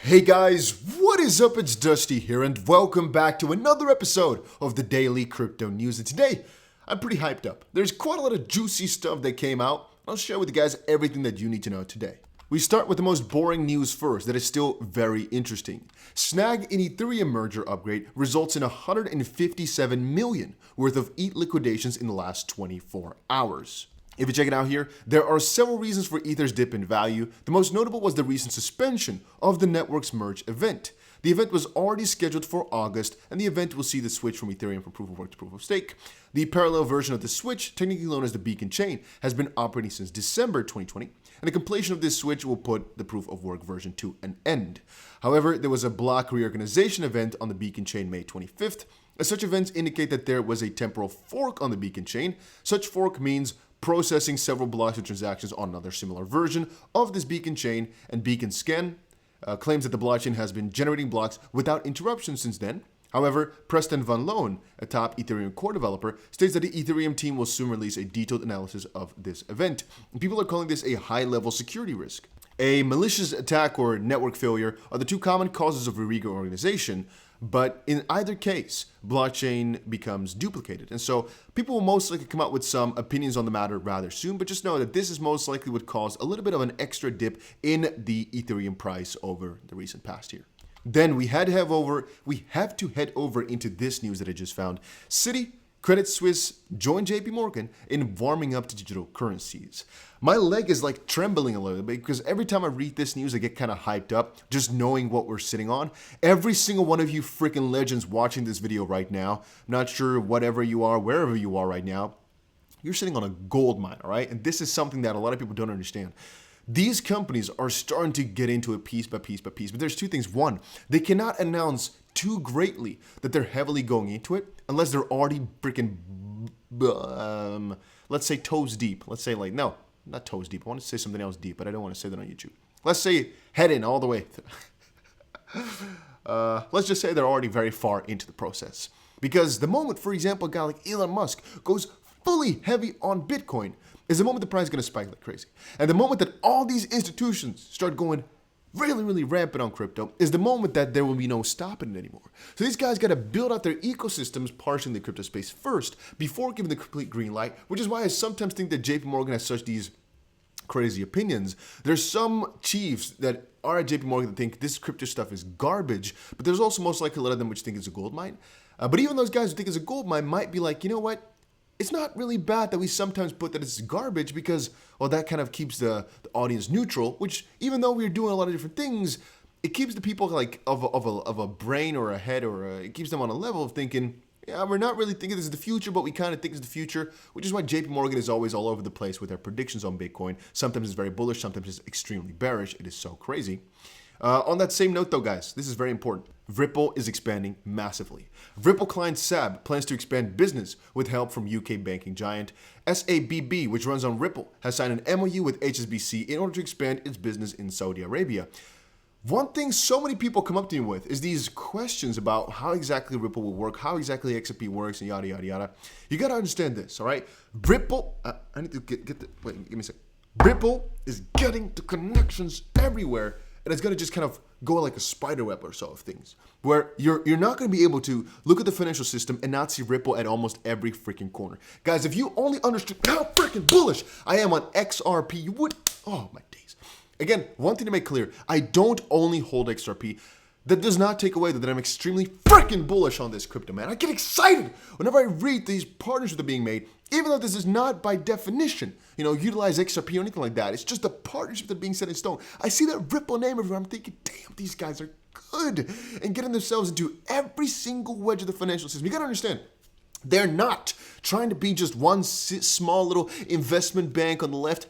Hey guys, what is up? It's Dusty here and welcome back to another episode of the Daily Crypto News. And today, I'm pretty hyped up. There's quite a lot of juicy stuff that came out. I'll share with you guys everything that you need to know today. We start with the most boring news first that is still very interesting. Snag in Ethereum merger upgrade results in 157 million worth of ETH liquidations in the last 24 hours. If you check it out here, there are several reasons for Ether's dip in value. The most notable was the recent suspension of the network's merge event. The event was already scheduled for August, and the event will see the switch from Ethereum from proof of work to proof of stake. The parallel version of the switch, technically known as the Beacon Chain, has been operating since December 2020, and the completion of this switch will put the proof of work version to an end. However, there was a block reorganization event on the Beacon Chain May 25th. As such events indicate that there was a temporal fork on the Beacon Chain. Such fork means processing several blocks of transactions on another similar version of this Beacon Chain, and Beacon Scan claims that the blockchain has been generating blocks without interruption since then. However, Preston Van Loan, a top Ethereum core developer, states that the Ethereum team will soon release a detailed analysis of this event. And people are calling this a high-level security risk. A malicious attack or network failure are the two common causes of a reorganization, but in either case, blockchain becomes duplicated. And so people will most likely come out with some opinions on the matter rather soon, but just know that this is most likely what caused a little bit of an extra dip in the Ethereum price over the recent past year. Then we have to head over into this news that I just found. Citi, Credit Suisse joined JP Morgan in warming up to digital currencies. My leg is like trembling a little bit because every time I read this news, I get kind of hyped up just knowing what we're sitting on. Every single one of you freaking legends watching this video right now, I'm not sure whatever you are, wherever you are right now, you're sitting on a gold mine, all right? And this is something that a lot of people don't understand. These companies are starting to get into it piece by piece by piece. But there's two things. One, they cannot announce too greatly that they're heavily going into it unless they're already freaking, let's say toes deep. Let's say like, no, not toes deep. I want to say something else deep, but I don't want to say that on YouTube. Let's say head in all the way. Let's just say they're already very far into the process. Because the moment, for example, a guy like Elon Musk goes fully heavy on Bitcoin is the moment the price is going to spike like crazy. And the moment that all these institutions start going really rampant on crypto is the moment that there will be no stopping it anymore. So these guys got to build out their ecosystems, parsing the crypto space first before giving the complete green light, which is why I sometimes think that JP Morgan has such these crazy opinions. There's some chiefs that are at JP Morgan that think this crypto stuff is garbage, but there's also most likely a lot of them which think it's a gold mine. But even those guys who think it's a gold mine might be like, you know what? It's not really bad that we sometimes put that it's garbage because, well, that kind of keeps the audience neutral, which even though we're doing a lot of different things, it keeps the people like of a brain or a head it keeps them on a level of thinking, yeah, we're not really thinking this is the future, but we kind of think it's the future, which is why JP Morgan is always all over the place with their predictions on Bitcoin. Sometimes it's very bullish, sometimes it's extremely bearish. It is so crazy. On that same note though, guys, this is very important. Ripple is expanding massively. Ripple client SAB plans to expand business with help from UK banking giant. SABB, which runs on Ripple, has signed an MOU with HSBC in order to expand its business in Saudi Arabia. One thing so many people come up to me with is these questions about how exactly Ripple will work, how exactly XRP works, and yada, yada, yada. You got to understand this, all right? Ripple, I need to get the, wait, give me a second. Ripple is getting the connections everywhere. And it's going to just kind of go like a spider web or so of things, where you're not going to be able to look at the financial system and not see Ripple at almost every freaking corner. Guys, if you only understood how freaking bullish I am on XRP, you would, oh my days. Again, one thing to make clear, I don't only hold XRP. That does not take away that I'm extremely freaking bullish on this crypto, man. I get excited whenever I read these partnerships that are being made, even though this is not by definition, utilize XRP or anything like that. It's just a partnership that's being set in stone. I see that Ripple name everywhere. I'm thinking, damn, these guys are good and getting themselves into every single wedge of the financial system. You got to understand. They're not trying to be just one small little investment bank on the left.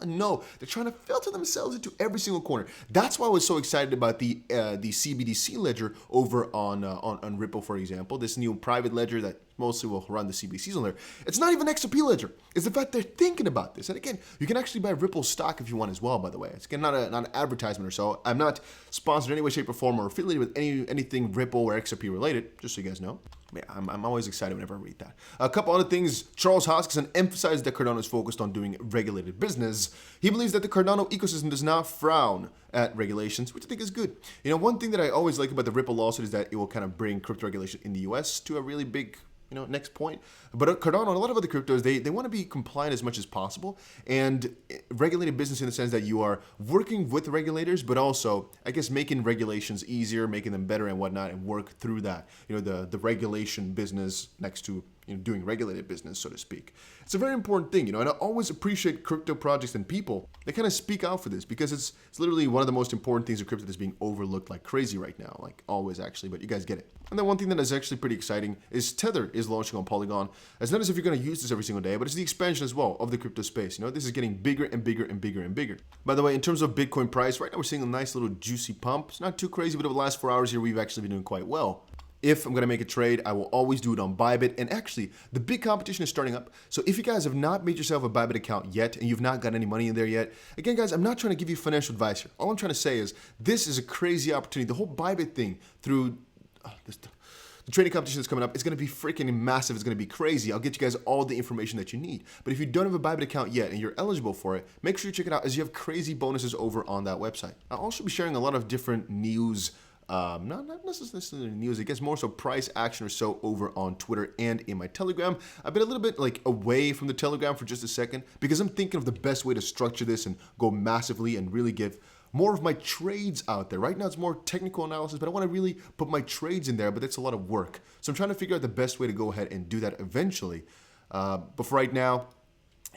No, they're trying to filter themselves into every single corner. That's why I was so excited about the CBDC ledger over on Ripple, for example. This new private ledger that mostly will run the CBDCs on there. It's not even XRP Ledger. It's the fact they're thinking about this. And again, you can actually buy Ripple stock if you want as well, by the way. It's again not an advertisement or so. I'm not sponsored in any way, shape, or form or affiliated with anything Ripple or XRP related, just so you guys know. Yeah, I'm always excited whenever I read that. A couple other things. Charles Hoskinson emphasized that Cardano is focused on doing regulated business. He believes that the Cardano ecosystem does not frown at regulations, which I think is good. You know, one thing that I always like about the Ripple lawsuit is that it will kind of bring crypto regulation in the US to a really big, next point. But Cardano and a lot of other cryptos, they want to be compliant as much as possible and regulated business in the sense that you are working with regulators, but also, I guess, making regulations easier, making them better and whatnot, and work through that. The regulation business next to doing regulated business, so to speak. It's a very important thing, and I always appreciate crypto projects and people that kind of speak out for this because it's literally one of the most important things of crypto that's being overlooked like crazy right now, like always actually, but you guys get it. And then one thing that is actually pretty exciting is Tether is launching on Polygon. It's not as if you're going to use this every single day, but it's the expansion as well of the crypto space. This is getting bigger and bigger and bigger and bigger. By the way, in terms of Bitcoin price, right now we're seeing a nice little juicy pump. It's not too crazy, but over the last 4 hours here, we've actually been doing quite well. If I'm going to make a trade, I will always do it on Bybit. And actually, the big competition is starting up. So if you guys have not made yourself a Bybit account yet and you've not got any money in there yet, again, guys, I'm not trying to give you financial advice here. All I'm trying to say is this is a crazy opportunity. The whole Bybit thing through the trading competition that's coming up, it's going to be freaking massive. It's going to be crazy. I'll get you guys all the information that you need. But if you don't have a Bybit account yet and you're eligible for it, make sure you check it out as you have crazy bonuses over on that website. I'll also be sharing a lot of different news, not necessarily news, I guess more so price action or so over on Twitter and in my Telegram. I've been a little bit away from the Telegram for just a second because I'm thinking of the best way to structure this and go massively and really give more of my trades out there. Right now it's more technical analysis, but I want to really put my trades in there, but that's a lot of work. So I'm trying to figure out the best way to go ahead and do that eventually. But for right now,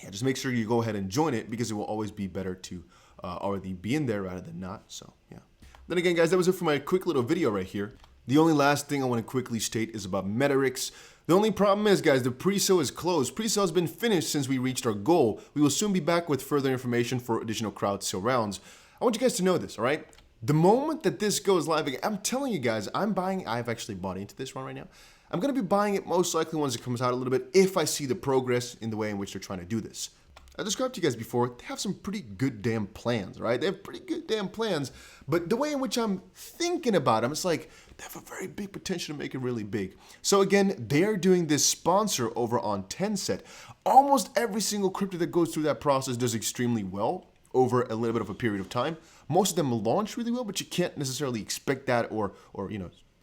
yeah, just make sure you go ahead and join it because it will always be better to already be in there rather than not. So yeah. Then again, guys, that was it for my quick little video right here. The only last thing I want to quickly state is about Metaverse. The only problem is, guys, the pre-sale is closed. Pre-sale has been finished since we reached our goal. We will soon be back with further information for additional crowd sale rounds. I want you guys to know this, all right? The moment that this goes live, I'm telling you guys, I've actually bought into this one right now. I'm going to be buying it most likely once it comes out a little bit if I see the progress in the way in which they're trying to do this. I described to you guys before, they have some pretty good damn plans, right? They have pretty good damn plans, but the way in which I'm thinking about them, it's like they have a very big potential to make it really big. So again, they are doing this sponsor over on Tencent. Almost every single crypto that goes through that process does extremely well over a little bit of a period of time. Most of them launch really well, but you can't necessarily expect that or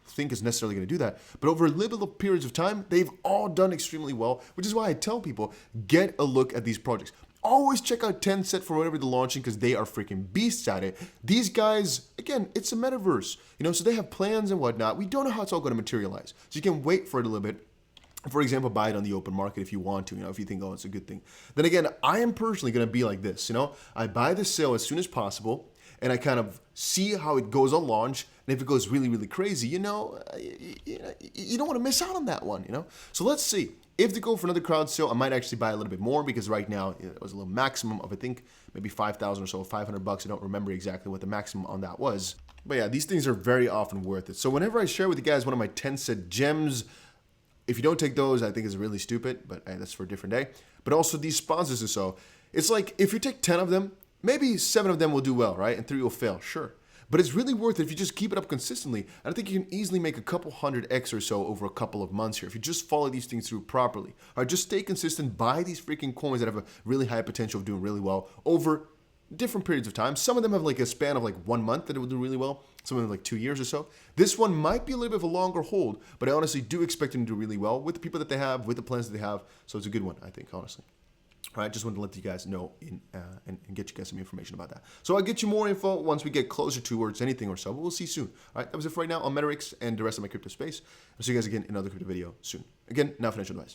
think is necessarily going to do that. But over little periods of time, they've all done extremely well, which is why I tell people, get a look at these projects. Always check out Tencent for whatever they're launching because they are freaking beasts at it. These guys, again, it's a metaverse, so they have plans and whatnot. We don't know how it's all going to materialize. So you can wait for it a little bit. For example, buy it on the open market if you want to, if you think, oh, it's a good thing. Then again, I am personally going to be like this, I buy the sale as soon as possible and I kind of see how it goes on launch. And if it goes really, really crazy, you don't want to miss out on that one, So let's see. If they go for another crowd sale, I might actually buy a little bit more because right now it was a little maximum of, I think, maybe 5,000 or so, $500. I don't remember exactly what the maximum on that was. But yeah, these things are very often worth it. So whenever I share with you guys one of my Tencent gems, if you don't take those, I think it's really stupid, but hey, that's for a different day. But also these sponsors and so, it's like if you take 10 of them, maybe 7 of them will do well, right? And 3 will fail, sure. But it's really worth it if you just keep it up consistently. And I think you can easily make a couple 100x or so over a couple of months here if you just follow these things through properly. All right, just stay consistent, buy these freaking coins that have a really high potential of doing really well over different periods of time. Some of them have a span of 1 month that it will do really well. Some of them 2 years or so. This one might be a little bit of a longer hold, but I honestly do expect them to do really well with the people that they have, with the plans that they have. So it's a good one, I think, honestly. All right, just wanted to let you guys know and get you guys some information about that. So I'll get you more info once we get closer towards anything or so, but we'll see soon. All right, that was it for right now on Metaverse and the rest of my crypto space. I'll see you guys again in another crypto video soon. Again, not financial advice.